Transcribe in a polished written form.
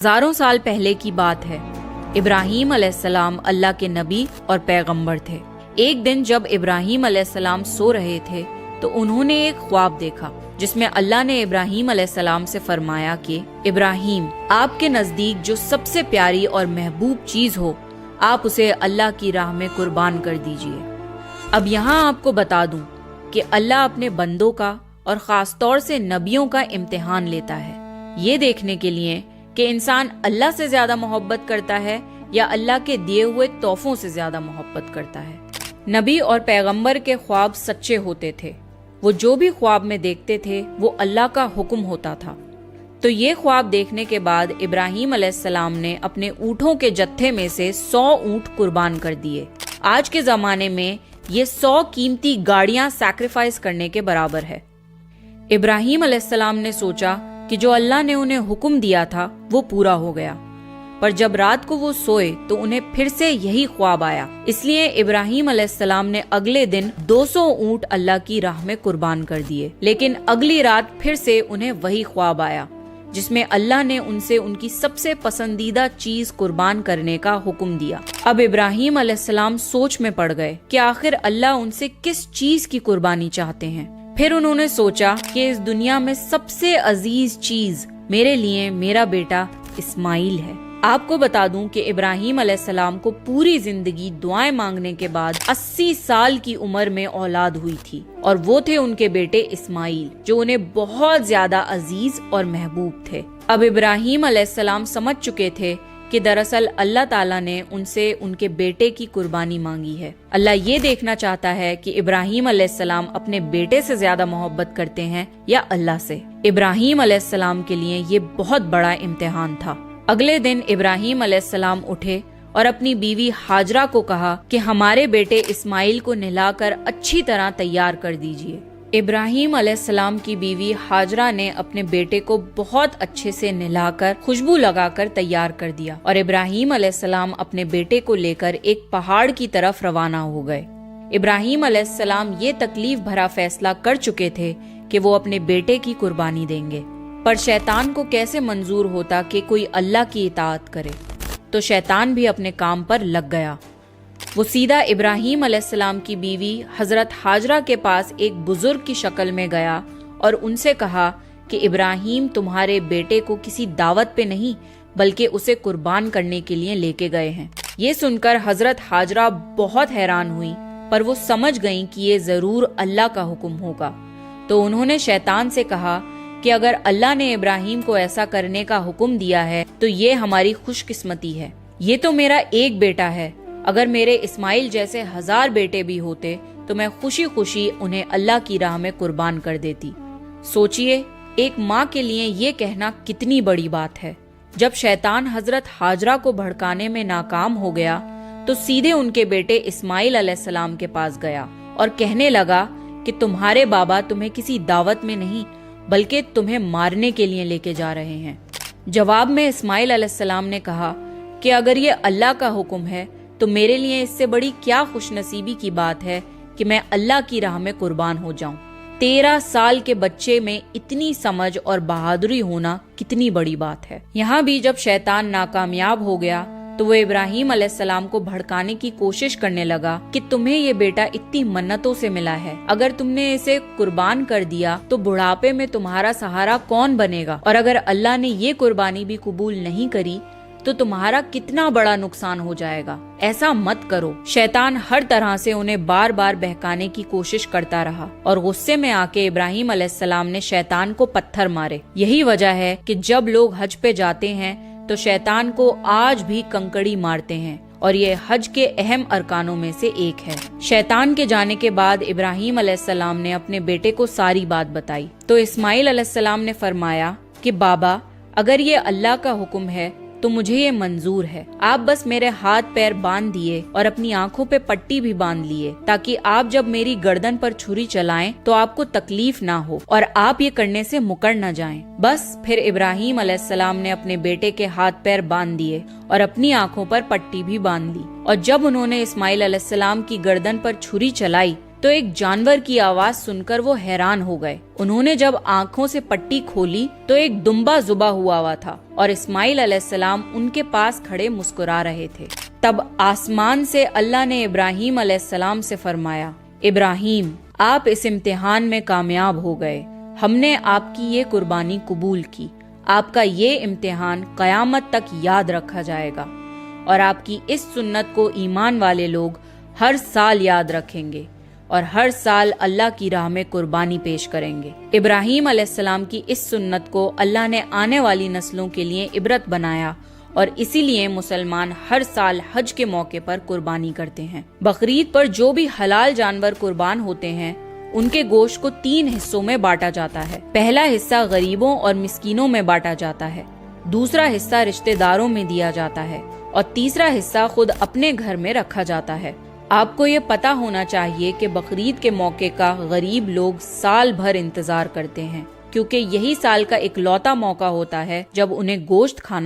हजारों साल पहले की बात है। इब्राहीम अलैहिस्सलाम अल्लाह के नबी और पैगंबर थे। एक दिन जब इब्राहीम अलैहिस्सलाम सो रहे थे तो उन्होंने एक ख्वाब देखा जिसमें अल्लाह ने इब्राहीम अलैहिस्सलाम से फरमाया कि इब्राहीम, आपके नजदीक जो सबसे प्यारी और महबूब चीज हो आप उसे अल्लाह की राह में कुर्बान कर दीजिए। अब यहाँ आपको बता दूं कि अल्लाह अपने बंदों का और खास तौर से नबियों का इम्तिहान लेता है, ये देखने के लिए कि इंसान अल्लाह से ज्यादा मोहब्बत करता है या अल्लाह के दिए हुए तोहफों से ज्यादा मोहब्बत करता है। नबी और पैगंबर के ख्वाब सच्चे होते थे। वो जो भी ख्वाब में देखते थे वो अल्लाह का हुक्म होता था। तो ये ख्वाब देखने के बाद इब्राहीम अलैहिस्सलाम ने अपने ऊँटों के जत्थे में से 100 ऊँट कुर्बान कर दिए। आज के जमाने में ये 100 कीमती गाड़ियां सैक्रिफाइस करने के बराबर है। इब्राहीम अलैहिस्सलाम ने सोचा कि जो अल्लाह ने उन्हें हुक्म दिया था वो पूरा हो गया, पर जब रात को वो सोए तो उन्हें फिर से यही ख्वाब आया। इसलिए इब्राहीम अलैहिस्सलाम ने अगले दिन 200 ऊँट अल्लाह की राह में कुर्बान कर दिए। लेकिन अगली रात फिर से उन्हें वही ख्वाब आया जिसमें अल्लाह ने उनसे उनकी सबसे पसंदीदा चीज कुर्बान करने का हुक्म दिया। अब इब्राहीम अलैहिस्सलाम सोच में पड़ गए कि आखिर अल्लाह उनसे किस चीज की कुर्बानी चाहते हैं। फिर उन्होंने सोचा कि इस दुनिया में सबसे अजीज चीज मेरे लिए मेरा बेटा इस्माइल है। आपको बता दूं कि इब्राहीम अलैहिस्सलाम को पूरी जिंदगी दुआएं मांगने के बाद 80 साल की उम्र में औलाद हुई थी और वो थे उनके बेटे इस्माइल, जो उन्हें बहुत ज्यादा अजीज और महबूब थे। अब इब्राहीम अलैहिस्सलाम समझ चुके थे कि दरअसल अल्लाह ताला ने उनसे उनके बेटे की कुर्बानी मांगी है। अल्लाह ये देखना चाहता है कि इब्राहीम अलैहिस्सलाम अपने बेटे से ज्यादा मोहब्बत करते हैं या अल्लाह से। इब्राहीम अलैहिस्सलाम के लिए ये बहुत बड़ा इम्तिहान था। अगले दिन इब्राहीम अलैहिस्सलाम उठे और अपनी बीवी हाजरा को कहा कि हमारे बेटे इस्माइल को नहलाकर अच्छी तरह तैयार कर दीजिए। इब्राहीम अलैहिस्सलाम की बीवी हाजरा ने अपने बेटे को बहुत अच्छे से नहलाकर खुशबू लगाकर तैयार कर दिया और इब्राहीम अलैहिस्सलाम अपने बेटे को लेकर एक पहाड़ की तरफ रवाना हो गए। इब्राहीम अलैहिस्सलाम ये तकलीफ भरा फैसला कर चुके थे कि वो अपने बेटे की कुर्बानी देंगे, पर शैतान को कैसे मंजूर होता कि कोई अल्लाह की इताअत करे। तो शैतान भी अपने काम पर लग गया। वो सीधा इब्राहीम अलैहिस्सलाम की बीवी हजरत हाजरा के पास एक बुजुर्ग की शक्ल में गया और उनसे कहा कि इब्राहीम तुम्हारे बेटे को किसी दावत पे नहीं बल्कि उसे कुर्बान करने के लिए लेके गए हैं। ये सुनकर हजरत हाजरा बहुत हैरान हुई, पर वो समझ गईं कि ये जरूर अल्लाह का हुक्म होगा। तो उन्होंने शैतान से कहा कि अगर अल्लाह ने इब्राहीम को ऐसा करने का हुक्म दिया है तो ये हमारी खुशकिस्मती है। ये तो मेरा एक बेटा है, अगर मेरे इस्माइल जैसे 1000 बेटे भी होते तो मैं खुशी खुशी उन्हें अल्लाह की राह में कुर्बान कर देती। सोचिए, एक माँ के लिए ये कहना कितनी बड़ी बात है। जब शैतान हजरत हाजरा को भड़काने में नाकाम हो गया तो सीधे उनके बेटे इस्माइल अलैहिस्सलाम के पास गया और कहने लगा कि तुम्हारे बाबा तुम्हें किसी दावत में नहीं बल्कि तुम्हें मारने के लिए लेके जा रहे हैं। जवाब में इस्माइल अलैहिस्सलाम ने कहा कि अगर ये अल्लाह का हुक्म है तो मेरे लिए इससे बड़ी क्या खुशनसीबी की बात है कि मैं अल्लाह की राह में कुर्बान हो जाऊं। 13 साल के बच्चे में इतनी समझ और बहादुरी होना कितनी बड़ी बात है। यहाँ भी जब शैतान नाकामयाब हो गया तो वो इब्राहीम अलैहिस्सलाम को भड़काने की कोशिश करने लगा कि तुम्हें ये बेटा इतनी मन्नतों से मिला है, अगर तुमने इसे कुर्बान कर दिया तो बुढ़ापे में तुम्हारा सहारा कौन बनेगा, और अगर अल्लाह ने ये कुर्बानी भी कबूल नहीं करी तो तुम्हारा कितना बड़ा नुकसान हो जाएगा। ऐसा मत करो। शैतान हर तरह से उन्हें बार बार बहकाने की कोशिश करता रहा और गुस्से में आके इब्राहीम अलैहिस्सलाम ने शैतान को पत्थर मारे। यही वजह है कि जब लोग हज पे जाते हैं तो शैतान को आज भी कंकड़ी मारते हैं और ये हज के अहम अरकानों में से एक है। शैतान के जाने के बाद इब्राहीम अलैहिस्सलाम ने अपने बेटे को सारी बात बताई तो इस्माइल अलैहिस्सलाम ने फरमाया कि बाबा, अगर ये अल्लाह का हुक्म है तो मुझे ये मंजूर है। आप बस मेरे हाथ पैर बांध दिए और अपनी आंखों पे पट्टी भी बांध लिए ताकि आप जब मेरी गर्दन पर छुरी चलाएं तो आपको तकलीफ ना हो और आप ये करने से मुकर न जाएं। बस फिर इब्राहीम अलैहिस्सलाम ने अपने बेटे के हाथ पैर बांध दिए और अपनी आंखों पर पट्टी भी बांध ली और जब उन्होंने इस्माइल अलैहिस्सलाम की गर्दन पर छुरी चलाई तो एक जानवर की आवाज सुनकर वो हैरान हो गए। उन्होंने जब आंखों से पट्टी खोली तो एक दुम्बा जुबा हुआ था और इस्माइल अलैहिस्सलाम उनके पास खड़े मुस्कुरा रहे थे। तब आसमान से अल्लाह ने इब्राहीम अलैहिस्सलाम से फरमाया, इब्राहीम, आप इस इम्तिहान में कामयाब हो गए। हमने आपकी ये कुर्बानी कबूल की। आपका ये इम्तिहान कयामत तक याद रखा जाएगा और आपकी इस सुन्नत को ईमान वाले लोग हर साल याद रखेंगे और हर साल अल्लाह की राह में कुर्बानी पेश करेंगे। इब्राहीम अलैहिस्सलाम की इस सुन्नत को अल्लाह ने आने वाली नस्लों के लिए इबरत बनाया और इसीलिए मुसलमान हर साल हज के मौके पर कुर्बानी करते हैं। बकरीद पर जो भी हलाल जानवर कुर्बान होते हैं उनके गोश्त को 3 हिस्सों में बांटा जाता है। पहला हिस्सा गरीबों और मिस्कीनों में बांटा जाता है, दूसरा हिस्सा रिश्तेदारों में दिया जाता है और तीसरा हिस्सा खुद अपने घर में रखा जाता है। आपको ये पता होना चाहिए कि बकरीद के मौके का गरीब लोग साल भर इंतजार करते हैं, क्योंकि यही साल का इकलौता मौका होता है जब उन्हें गोश्त खाना